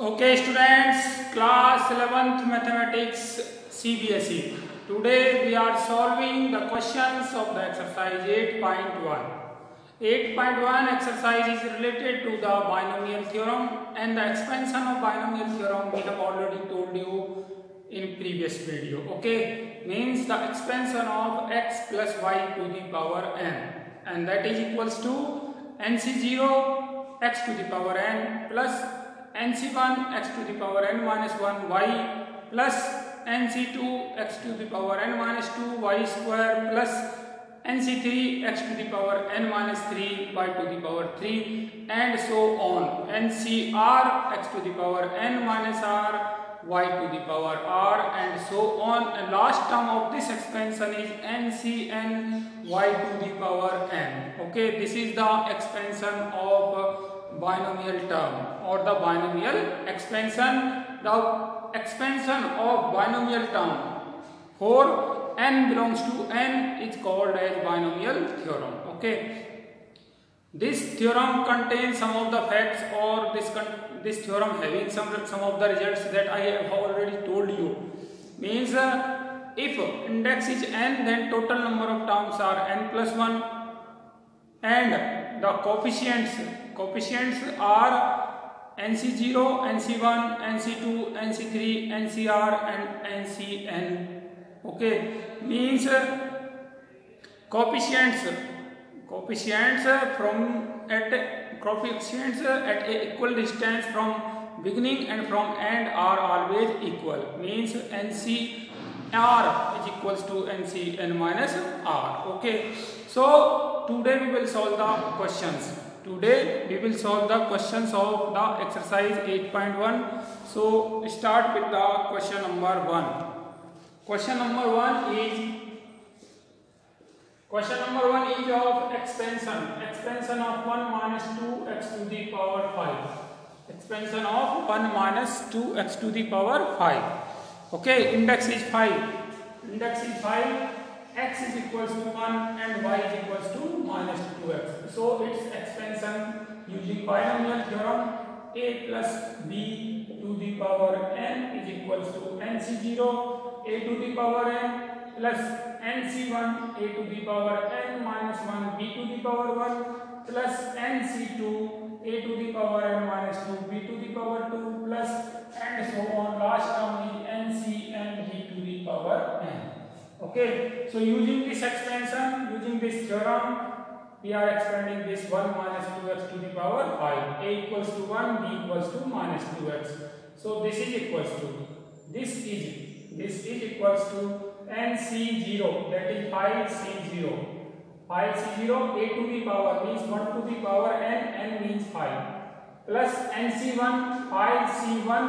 Okay students, class 11th mathematics CBSE. Today we are solving the questions of the exercise 8.1. 8.1 exercise is related to the binomial theorem, and the expansion of binomial theorem we have already told you in previous video. Okay, means the expansion of x plus y to the power n, and that is equals to nc0 x to the power n plus nc1 x to the power n minus 1 y plus nc2 x to the power n minus 2 y square plus nc3 x to the power n minus 3 y to the power 3 and so on. ncr x to the power n minus r y to the power r and so on, and last term of this expansion is ncn y to the power n. Okay, this is the expansion of binomial term or the binomial expansion. The expansion of binomial term for n belongs to n is called as binomial theorem. Okay, this theorem contains some of the facts, or this theorem having some of the results that I have already told you. Means if index is n, then total number of terms are n plus 1, and the coefficients are nc0, nc1, nc2, nc3, ncr and ncn. Okay, means coefficients at a equal distance from beginning and from end are always equal. Means ncr is equals to ncn minus r. Okay, so today we will solve the questions. Today we will solve the questions of the exercise 8.1. So start with the question number 1. Question number 1 is of expansion of 1 minus 2x to the power 5. Expansion of 1 minus 2x to the power 5. Okay, index is 5. X is equals to 1 and y is equals to minus 2x. So its expansion using binomial theorem, a plus b to the power n is equals to nc0 a to the power n plus nc1 a to the power n minus 1 b to the power 1 plus nc2 a to the power n minus 2 b to the power 2 plus and so on. Last term is nc and b to the power n. Okay, so using this expansion, using this theorem, we are expanding this 1 minus 2x to the power 5. A equals to 1, b equals to minus 2x. So this is equals to, this is equals to nc0, that is 5c0. 5c0 a to the power means 1 to the power n means 5, plus nc1 5c1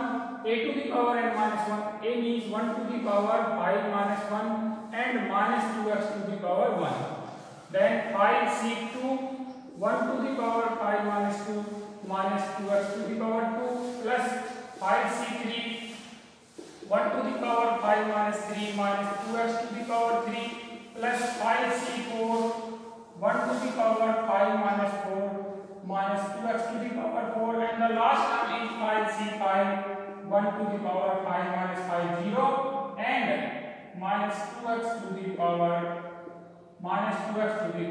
a to the power n minus 1, a means 1 to the power 5 minus 1 and minus 2x to the power 1. Then 5c2 1 to the power 5 minus 2 minus 2x to the power 2 plus 5c3 1 to the power 5 minus 3 minus 2x to the power 3 plus 5c4 1 to the power 5 minus 4 minus 2x to the power 4, and the last term is 5c5 1 to the power 5 minus 5 0 and minus 2x to the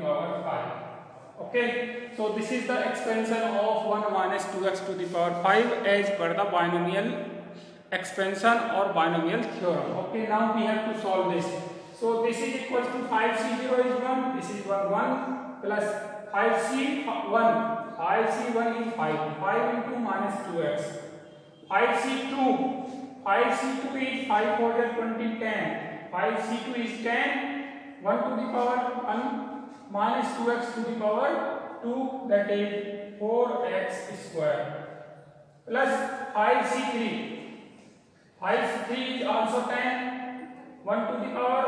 power 5. Okay, so this is the expansion of 1 minus 2x to the power 5 as per the binomial expansion or binomial theorem. Okay, now we have to solve this. So this is equals to 5c0 is 1, this is 1 plus 5c1 is 5 into minus 2x. 5c2 is 5 4 20 10. 5c2 is 10, 1 to the power 1 minus 2x to the power 2, that is 4x square, plus 5c3 is also 10, 1 to the power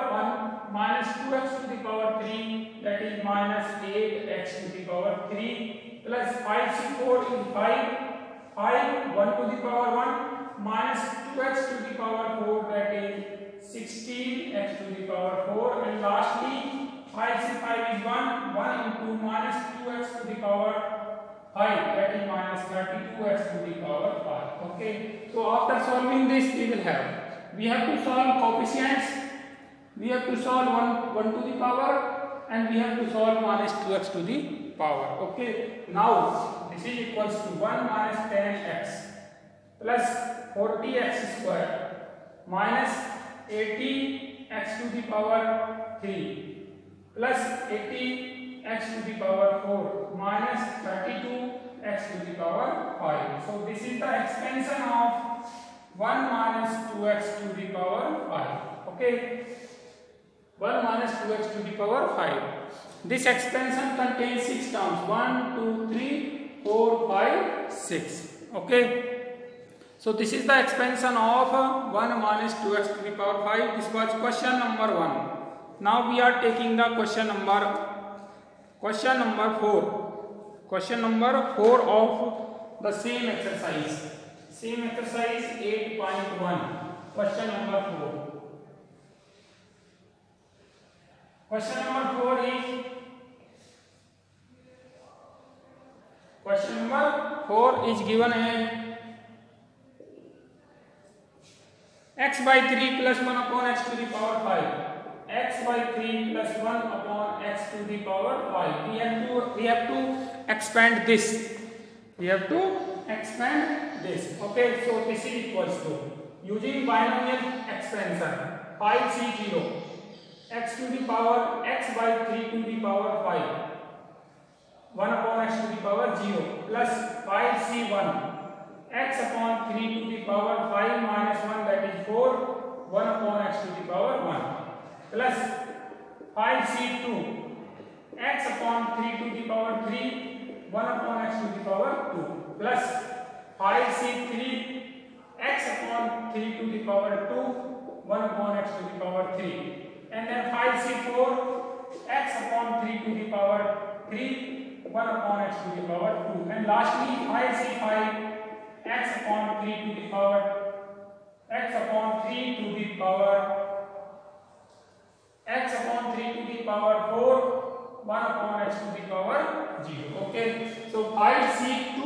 1 minus 2x to the power 3, that is minus 8x to the power 3, plus 5c4 is 5 1 to the power 1 minus 2x to the power 4, that is 16x to the power 4, and lastly 5c5 is 1 into minus 2x to the power 5, that is minus minus 32x to the power 5. Okay, so after solving this we have to solve coefficients, we have to solve 1 to the power, and we have to solve minus 2x to the power. Okay, now this is equals to 1 minus 10x plus 40x square minus 80x to the power 3 plus 80x to the power 4 minus 32x to the power 5. So this is the expansion of 1 minus 2x to the power 5. Okay, 1 minus 2x to the power 5. This expansion contains 6 terms, 1, 2, 3, 4, 5, 6. Okay. So this is the expansion of 1 minus 2x to the power 5. This was question number 1. Now we are taking the question number 4. Question number 4 of the same exercise. Same exercise 8.1. Question number 4. Question number 4 is given as x by 3 plus 1 upon x to the power 5. X by 3 plus 1 upon x to the power 5. We have to expand this. Okay, so this is equals to, using binomial expansion, 5c0 x to the power x by 3 to the power 5, 1 upon x to the power 0 plus 5c1 x upon 3 to the power 5 minus 1, that is 4, 1 upon x to the power 1 plus 5c2 x upon 3 to the power 3, 1 upon x to the power 2 plus 5c3 x upon 3 to the power 2, 1 upon x to the power 3, and then 5c4 x upon 3 to the power 3, 1 upon x to the power 2, and lastly 5c5 x upon 3 to the power 4, 1 upon x to the power 0. Okay, so 5c2,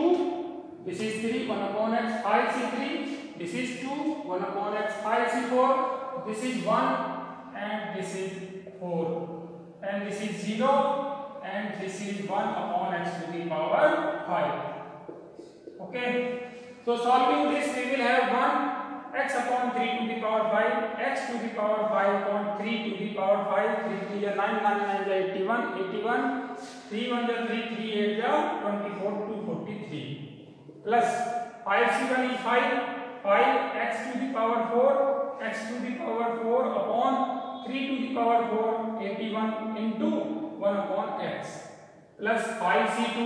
this is 3, 1 upon x, 5c3, this is 2, 1 upon x, 5c4, this is 1, and this is 4, and this is 0, and this is 1 upon x to the power 5. Okay, so solving this, we will have 1 x upon 3 to the power 5, x to the power 5 upon 3 to the power 5, 3 is 9, 9, 9 is 81, 81, 3 1 is 3, 3 8 is 24, 243, plus 5c1 is 5 x to the power 4, x to the power 4 upon 3 to the power 4, 81 into 1 upon x, plus 5c2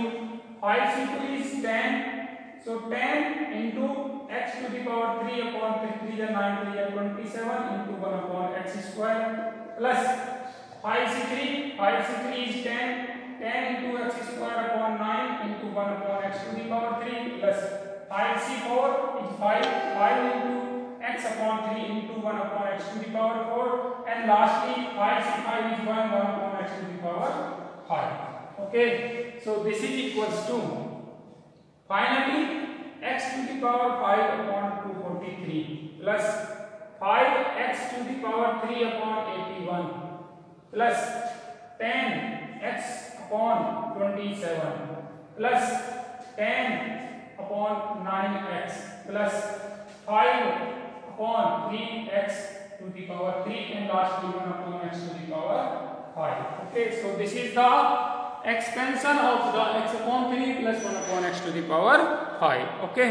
is 10, so 10 into x to the power 3 upon 3 is 9, 3 is 27 into 1 upon x square, plus 5c3 is 10 into x square upon 9 into 1 upon x to the power 3, plus 5c4 is 5 into x upon 3 into 1 upon x to the power 4, and lastly 5c5 is 1 upon x to the power 5. Okay, so this is equals to, finally x to the power 5 upon 243 plus 5x to the power 3 upon 81 plus 10x upon 27 plus 10 upon 9x plus 5 upon 3x to the power 3, and lastly 1 upon x to the power 5. Okay, so this is the expansion of the x upon 3 plus 1 upon x to the power 5. Okay,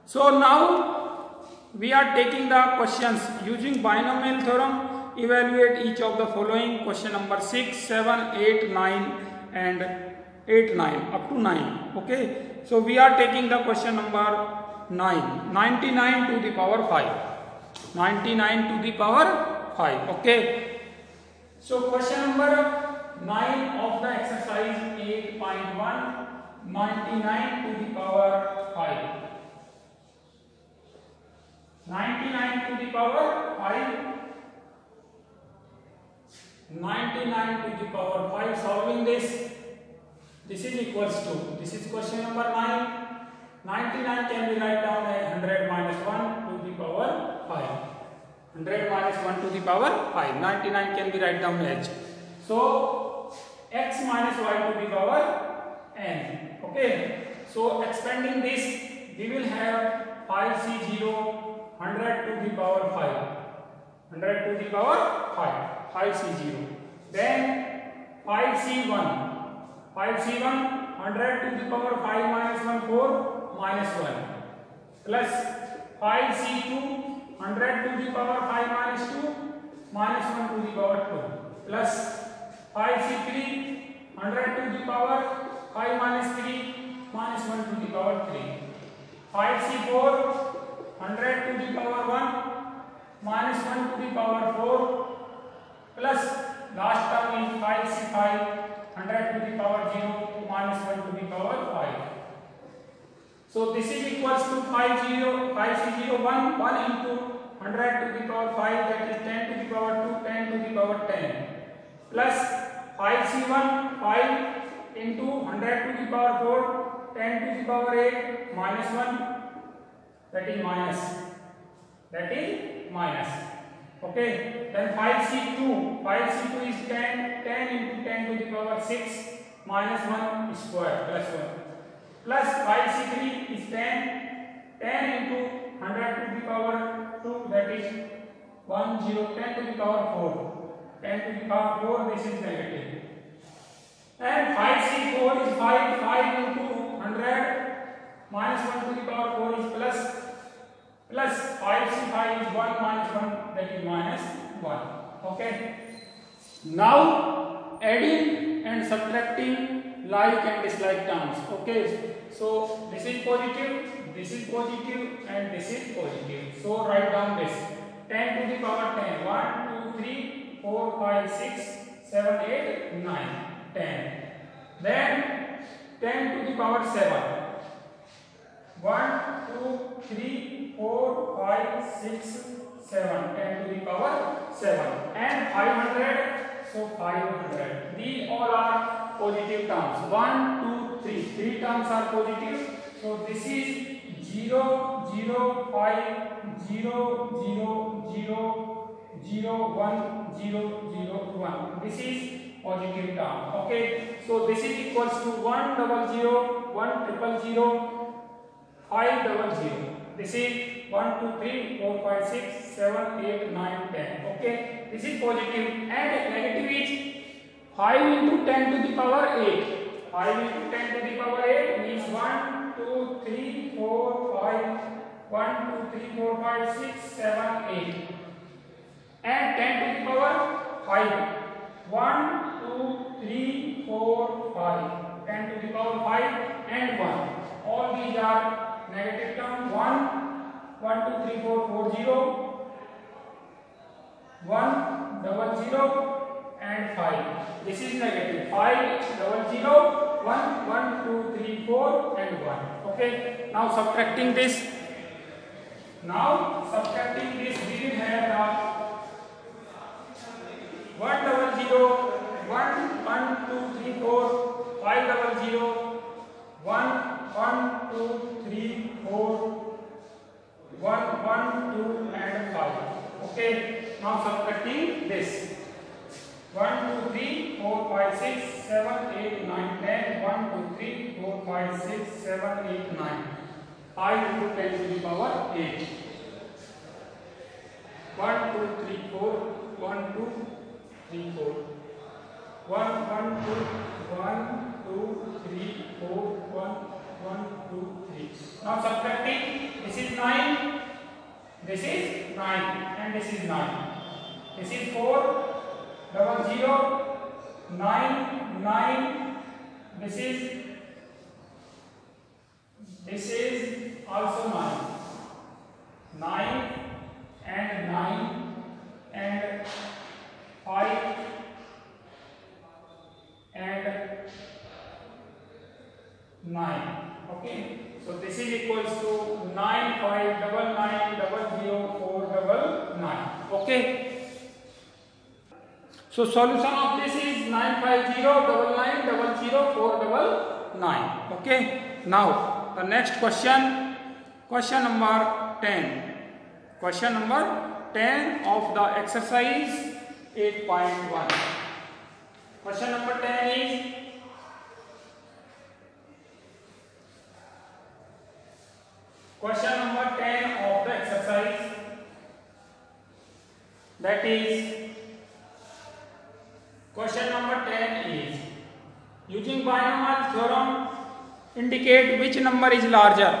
so now we are taking the questions using binomial theorem. Evaluate each of the following: question number 6, 7, 8, 9 and 8, 9 up to 9. Okay, so we are taking the question number 9, 99 to the power 5, 99 to the power 5. Okay, so question number 9 of the exercise 8.1, 99 to the power 5, 99 to the power 5, 99 to the power 5. Solving this, This is equals to, this is question number 9. 99 can be write down as 100 minus 1 to the power 5. 100 minus 1 to the power 5. 99 can be write down as. So x minus y to the power n. Okay. So expanding this, we will have 5c0 100 to the power 5. 100 to the power 5. 5c0. Then 5c1. 5c1 100 to the power 5 minus 1 4 minus 1 plus 5c2 100 to the power 5 minus 2 minus 1 to the power 2 plus 5c3 100 to the power 5 minus 3 minus 1 to the power 3 5c4 100 to the power 1 minus 1 to the power 4 plus last term is 5c5 100 to the power 0 minus 1 to the power 5. So this is equals to 5c0 1 into 100 to the power 5, that is 10 to the power 2, 10 to the power 10 plus 5c1 5 into 100 to the power 4, 10 to the power 8 minus 1, that is minus. Okay, then 5c2 is 10 into 10 to the power 6 minus 1 square plus 1 plus 5c3 is 10 into 100 to the power 2, that is 10 to the power 4, 10 to the power 4, this is negative, and 5c4 is 5 into 100 minus 1 to the power 4 is plus 5c5 is 1 minus 1, that is minus 1. Okay. Now adding and subtracting like and dislike terms. Okay. So this is positive, and this is positive. So write down this. 10 to the power 10. 1, 2, 3, 4, 5, 6, 7, 8, 9, 10. Then 10 to the power 7. 1, 2, 3, 4, 5, 6, 7, 10 to the power 7, and 500, so 500. These all are positive terms. 1, 2, 3. 3 terms are positive. So this is 0, 0, 5, 0, 0, 0, 0, 1, 0, 0, 1. This is positive term. Okay. So this is equals to 1, 0, 1, 0, 500. This is 1, 2, 3, 4, 5, 6, 7, 8, 9, 10. Okay. This is positive, and negative is 5 into 10 to the power 8. 5 into 10 to the power 8 means 1, 2, 3, 4, 5, 1, 2, 3, 4, 5, 6, 7, 8. And 10 to the power 5. 1, 2, 3, 4, 5. 10 to the power 5 and 1. All these are negative term. 1, 2, 3, 4, 4, 0. 1, 0, and 5. This is negative. 5, 0, 1, 2, 3, 4, and 1. Okay. Now subtracting this. We will have 1, 0, 1, 2, 3, 4, 5, 0, 1, 2, 3, 4, 1, 2, and 5. Okay. Now subtracting this. 1, 2, 3, 4, 5, 6, 7, 8, 9, 10. 1, 2, 3, 4, 5, 6, 7, 8, 9. 5 into 10 to the power 8. 1, 2, 3, 4. 1, 2, 3, 4. 1, 2, 3, 4. 1, 2, 3. Now subtracting. This is 9. This is 9. And this is 9. This is 4, 0, 9, 9. This is also 9. 9 and 9 and 5 and 9. Okay. So this is equals to 9, 5, 9, 0, 4, 9. Okay. So solution of this is 95099000499. Okay. Now the next question, question number 10. Question number 10 of the exercise 8.1. Question number 10 is question number 10 of the exercise, that is question number 10 is using binomial theorem indicate which number is larger.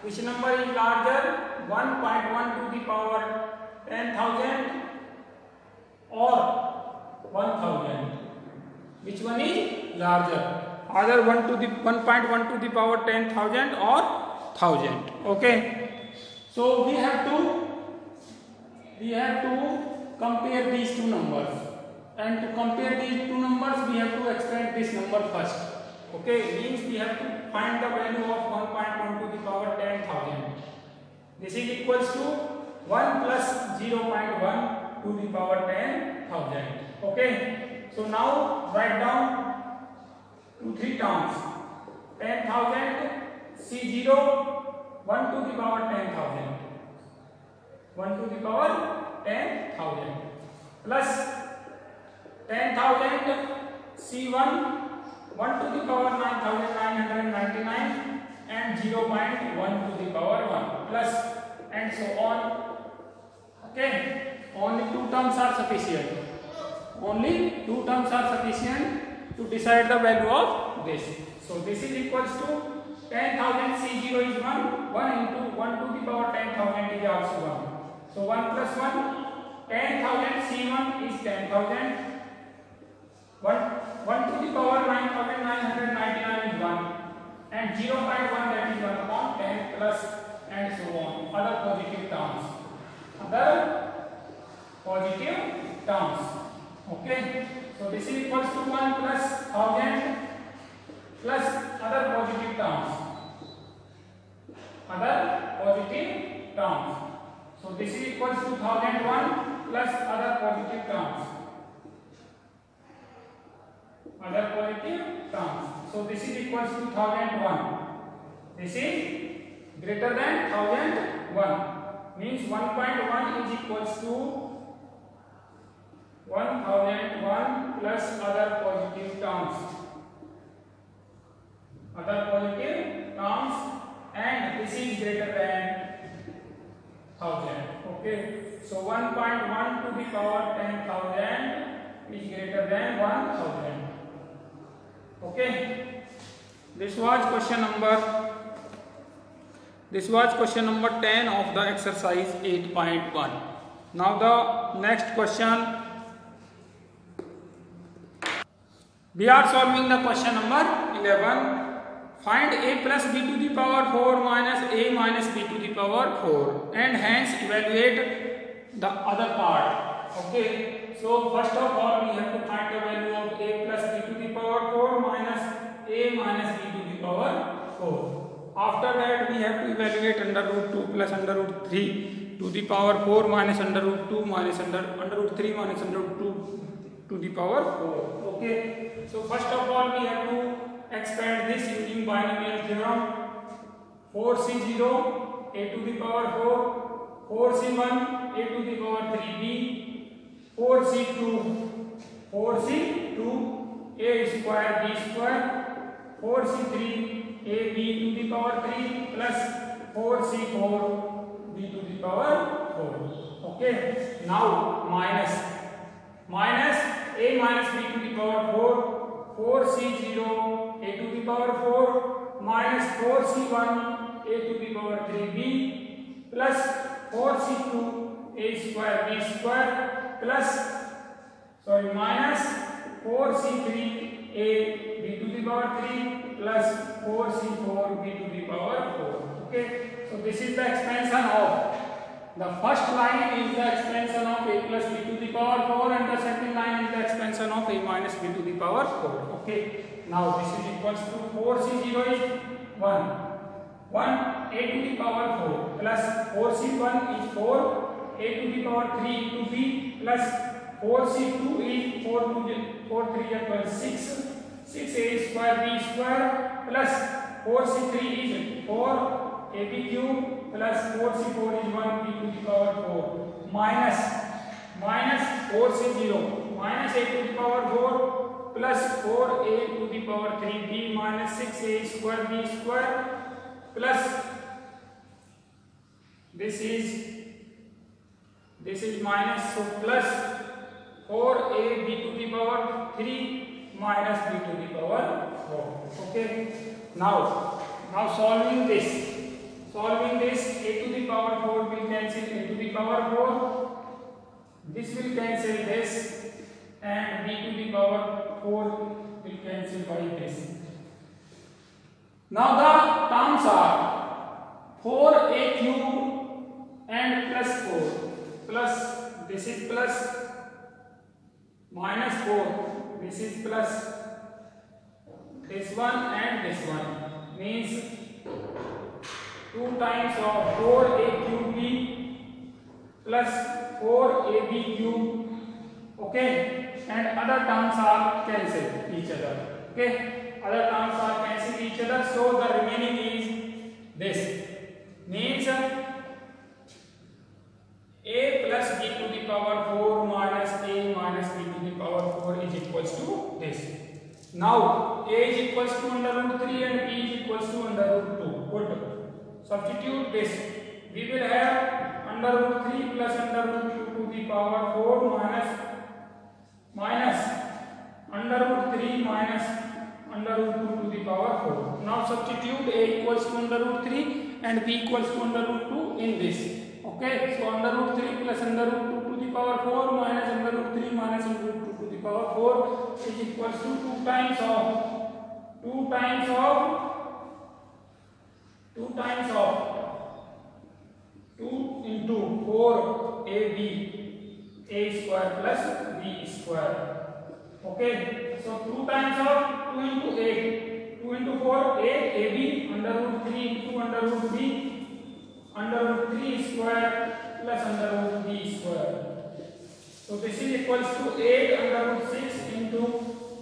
Which number is larger, 1.1 to the power 10,000 or 1,000? Which one is larger? Either 1.1 to the power 10,000 or 1,000. Okay. So we have to compare these two numbers, and to compare these two numbers we have to extract this number first. Okay, means we have to find the value of 1.1 to the power 10,000. This is equals to 1 plus 0.1 to the power 10,000. Okay, so now write down 2-3 terms. 10,000 C0, 1 to the power 10,000. 1 to the power 10,000 plus 10,000 C1, 1 to the power 9,999 and 0.1 to the power 1 plus and so on. Okay, only two terms are sufficient. Only two terms are sufficient to decide the value of this. So this is equals to 10,000 C0 is 1, 1 into 1 to the power 10,000 is also 1. So 1 plus 1, 10,000 C1 is 10,000. 1 to the power 9,999 is 1, and 0.1 that is 1 upon 10 plus and so on. Other positive terms. Okay. So this is equals to 1 plus 1,000 plus other positive terms. So this is equals to 1,001 plus other positive terms. So this is equals to 1,001. This is greater than 1,001. Means 1.1 is equals to 1,001 plus other positive terms. And this is greater than 1,000. Okay. So 1.1 to the power 10,000 is greater than 1,000. Okay. This was question number 10 of the exercise 8.1. Now the next question, we are solving the question number 11. Find a plus b to the power 4 minus a minus b to the power 4 and hence evaluate the other part. Okay, so first of all we have to find the value of a plus b to the power 4 minus a minus b to the power 4. After that we have to evaluate under root 2 plus under root 3 to the power 4 minus under root 2 minus under root 3 minus under root 2 to the power 4. Okay, so first of all we have to expand this using binomial theorem. 4c0 a to the power 4, 4c1 a to the power 3b, 4c2 a square b square, 4c3 a b to the power 3 plus 4c4 b to the power 4. Okay, now minus a minus b to the power 4, 4c0 a to the power 4 minus 4c1 a to the power 3b plus 4c2 a square b square plus minus 4c3 a b to the power 3 plus 4c4 b to the power 4. Okay, so this is the expansion of the first line is the expansion of a plus b to the power 4 and the second line is the expansion of a minus b to the power 4. Okay, now this is equals to 4c0 is 1 a to the power 4 plus 4c1 is 4 a to the power 3 into b plus 4c2 is 4 3 plus 6, 6a square b square plus 4c3 is 4ab cube plus 4c4 is 1b to the power 4 minus 4c0 minus a to the power 4 plus 4a to the power 3b minus 6a square b square plus this is minus, so plus 4ab to the power 3 minus b to the power 4. Okay, now solving this a to the power 4 will cancel a to the power 4, this will cancel this, and b to the power 4 will cancel by this. Now the terms are 4a cube and plus 4 plus this is plus minus 4, this is plus this one and this one, means 2 times of 4a cube b plus 4ab cube. Okay, and other terms are cancel each other. Okay, other terms are cancel each other, so the remaining is this, means a plus b to the power 4 minus a minus b to the power 4 is equals to this. Now a is equals to under root 3 and b is equals to under root 2. Good. Substitute this. We will have under root 3 plus under root 2 to the power 4 minus under root 3 minus under root 2 to the power 4. Now substitute a equals to under root 3 and b equals to under root 2 in this. Okay, so under root 3 plus under root 2 to the power 4 minus under root 3 minus under root 2 to the power 4 is equals to 2 times of 2 into 4ab a square plus b square. Okay, so 2 times of 2 into 8, 2 into 4 8ab under root 3 into under root b under root 3 square plus under root b square. So this is equals to 8 under root 6 into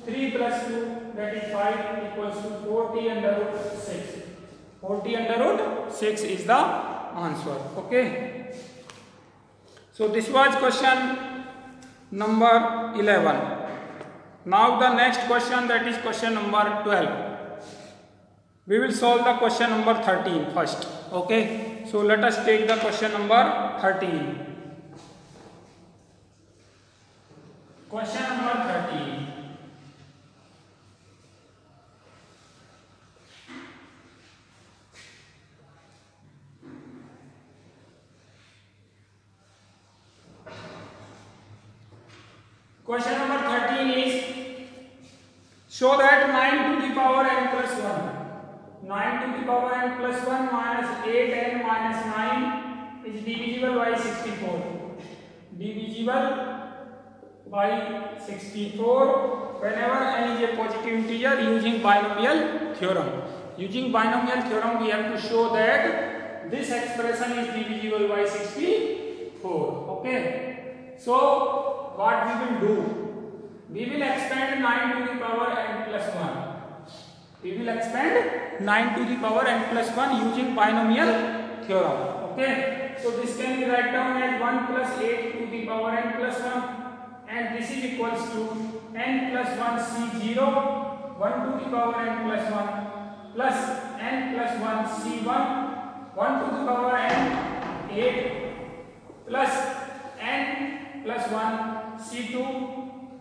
3 plus 2, that is 5, equals to 40 under root 6. 40 under root 6 is the answer. Okay, so this was question number 11. Now the next question, that is question number 12. We will solve the question number 13 first. Okay, so let us take the question number 13. Question number 13. Question number 13 is, show that 9 to the power n plus 1. 9 to the power n plus 1 minus 8n minus 9 is divisible by 64. Divisible by 64 whenever n is a positive integer using binomial theorem. Using binomial theorem we have to show that this expression is divisible by 64. Okay, so what we will do? We will expand 9 to the power n plus 1. We will expand 9 to the power n plus 1 using binomial theorem. Okay, so this can be write down as 1 plus 8 to the power n plus 1, and this is equals to n plus 1 c0 1 to the power n plus 1 plus n plus 1 c1 1 to the power n 8 plus n plus 1 c2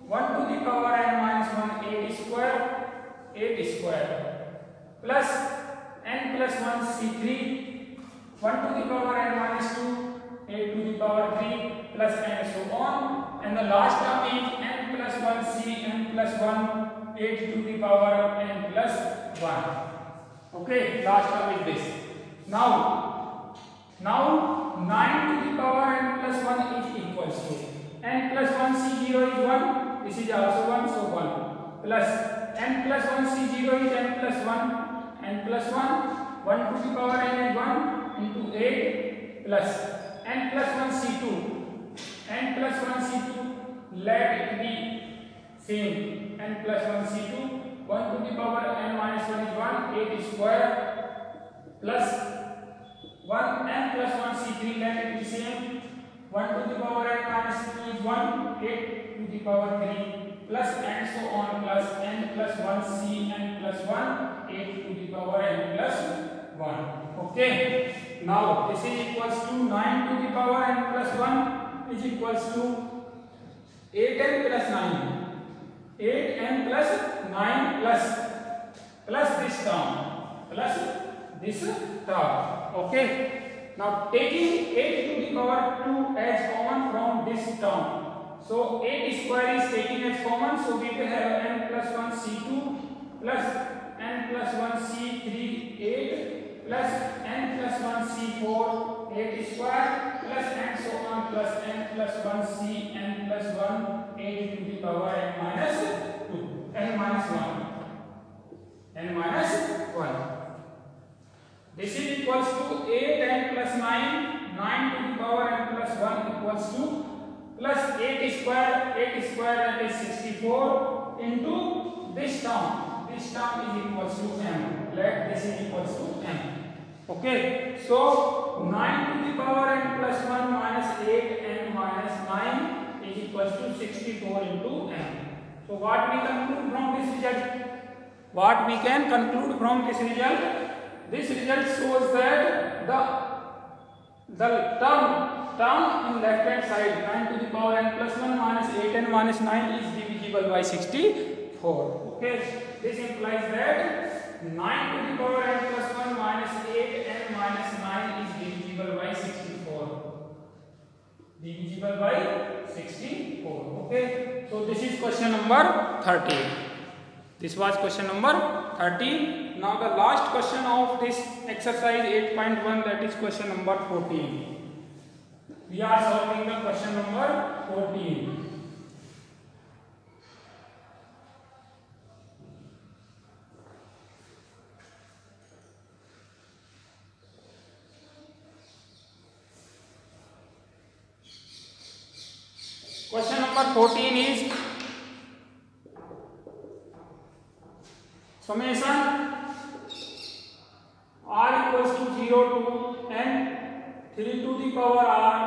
1 to the power n minus 1 8 square plus n plus 1 c3 1 to the power n minus 2 8 to the power 3 plus n so on, and the last term is n plus 1 c n plus 1 8 to the power n plus 1. Okay, last term is this. Now 9 to the power n plus 1 is equals to n plus 1 c0 is 1, this is also 1, so 1 plus n plus 1 c0 is n plus 1 to the power n is 1 into 8 plus n plus 1 c2 to let it be same. N plus 1 C2. 1 to the power n minus 1 is 1. 8 square plus 1 n plus 1 C3. Let it be same. 1 to the power n minus 2 is 1. 8 to the power 3 plus and so on plus n plus 1 C n plus 1. 8 to the power n plus 1. Okay. Now this is equals to 9 to the power n plus 1 is equals to 8n plus 9. 8n plus 9 plus this term. Okay. Now taking 8 to the power 2 as common from this term. So 8 square is taking as common. So we will have n plus 1 C2 plus n plus 1 C3 8 plus n plus 1 C4 8 square plus and so on plus n plus 1 C n plus 1 8 to the power n minus 2 n minus 1 n minus 1. This is equals to 8n plus 9 9 to the power n plus 1 equals to plus 8 square that is 64 into this term. This term is equals to m. Let this is equals to m. Okay, so 9 to the power n plus 1 minus 8n minus 9 is equals to 64 into m. So what we conclude from this result? What we can conclude from this result? This result shows that the term in left hand side 9 to the power n plus 1 minus 8n minus 9 is divisible by 64. Okay, this implies that 9 to the power n plus 1 minus 8n minus 9 is divisible by 64. Divisible by 64. Okay, so this is question number 13. This was question number 13. Now the last question of this exercise 8.1, that is question number 14. We are solving the question number 14. Question number 14 is summation r equals to 0 to n 3 to the power r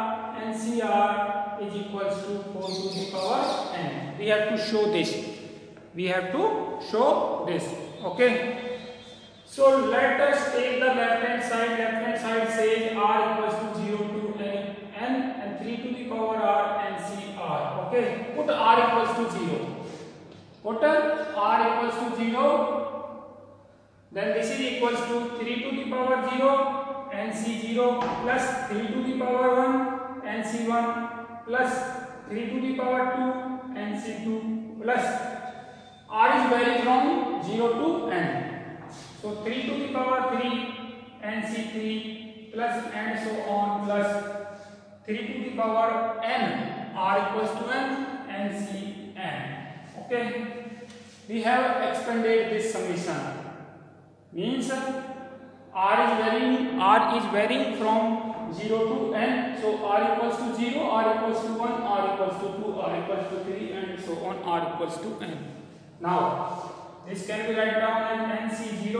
NCR is equals to 4 to the power n. We have to show this. Okay. So let us take the left hand side. Left hand side says r equals to 0 to n and 3 to the power r NCR. Okay. Put r equals to 0. Put r equals to 0. Then this is equals to 3 to the power 0 NC0 plus 3 to the power 1 NC1 plus 3 to the power 2 NC2 plus r is varying from 0 to n. So 3 to the power 3 NC3 plus and so on plus 3 to the power n r equals to n NCn. Okay, we have expanded this summation. Means r is varying from 0 to n. So r equals to 0, r equals to 1, r equals to 2, r equals to 3 and so on, r equals to n. Now this can be written down as NC0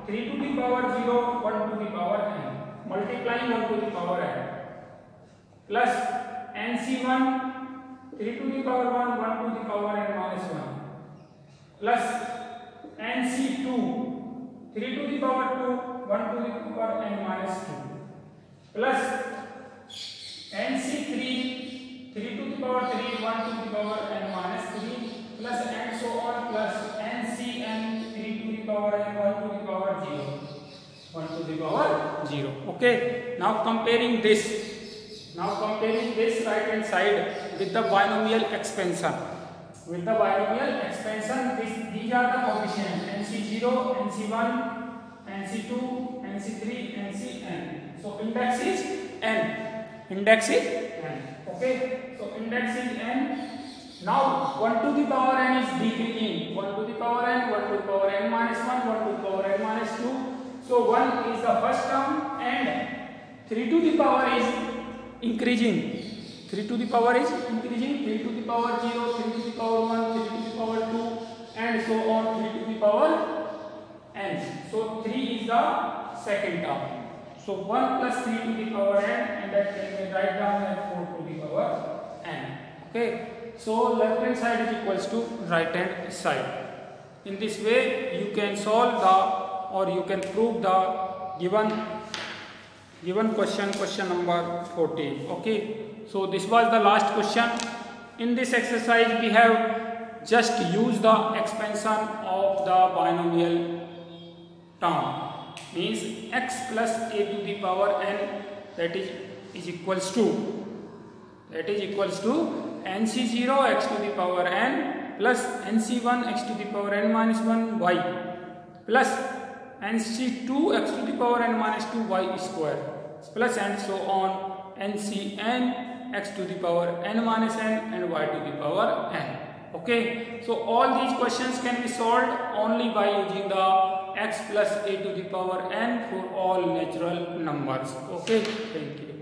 3 to the power 0 1 to the power n multiplying 1 to the power n plus NC1 3 to the power 1 1 to the power n minus 1 plus NC2 3 to the power 2 1 to the power n minus 2 plus NC3 3 to the power 3 1 to the power n minus 3 plus and so on plus NCn 3 to the power n 1 to the power 0 1 to the power 0. Okay, now comparing this right hand side with the binomial expansion. These are the coefficients NC0, NC1, NC2, NC3, NCn. So index is n. Okay, so index is n. Now 1 to the power n is decreasing. 1 to the power n, 1 to the power n minus 1, 1 to the power n minus 2. So 1 is the first term and 3 to the power is increasing. 3 3 to the power is increasing, 3 to the power 0, 3 to the power 1, 3 to the power 2 and so on 3 to the power n. So 3 is the second term. So 1 plus 3 to the power n, and that can be write down as 4 to the power n. Okay. So left hand side is equals to right hand side. In this way you can solve the, or you can prove the given question number 14. Okay. So this was the last question. In this exercise we have just used the expansion of the binomial term, means x plus a to the power n, that is equals to nc0 x to the power n plus nc1 x to the power n minus 1 y plus nc2 x to the power n minus 2 y square plus and so on ncn x to the power n minus n and y to the power n. Okay, so all these questions can be solved only by using the x plus a to the power n for all natural numbers. Okay, thank you.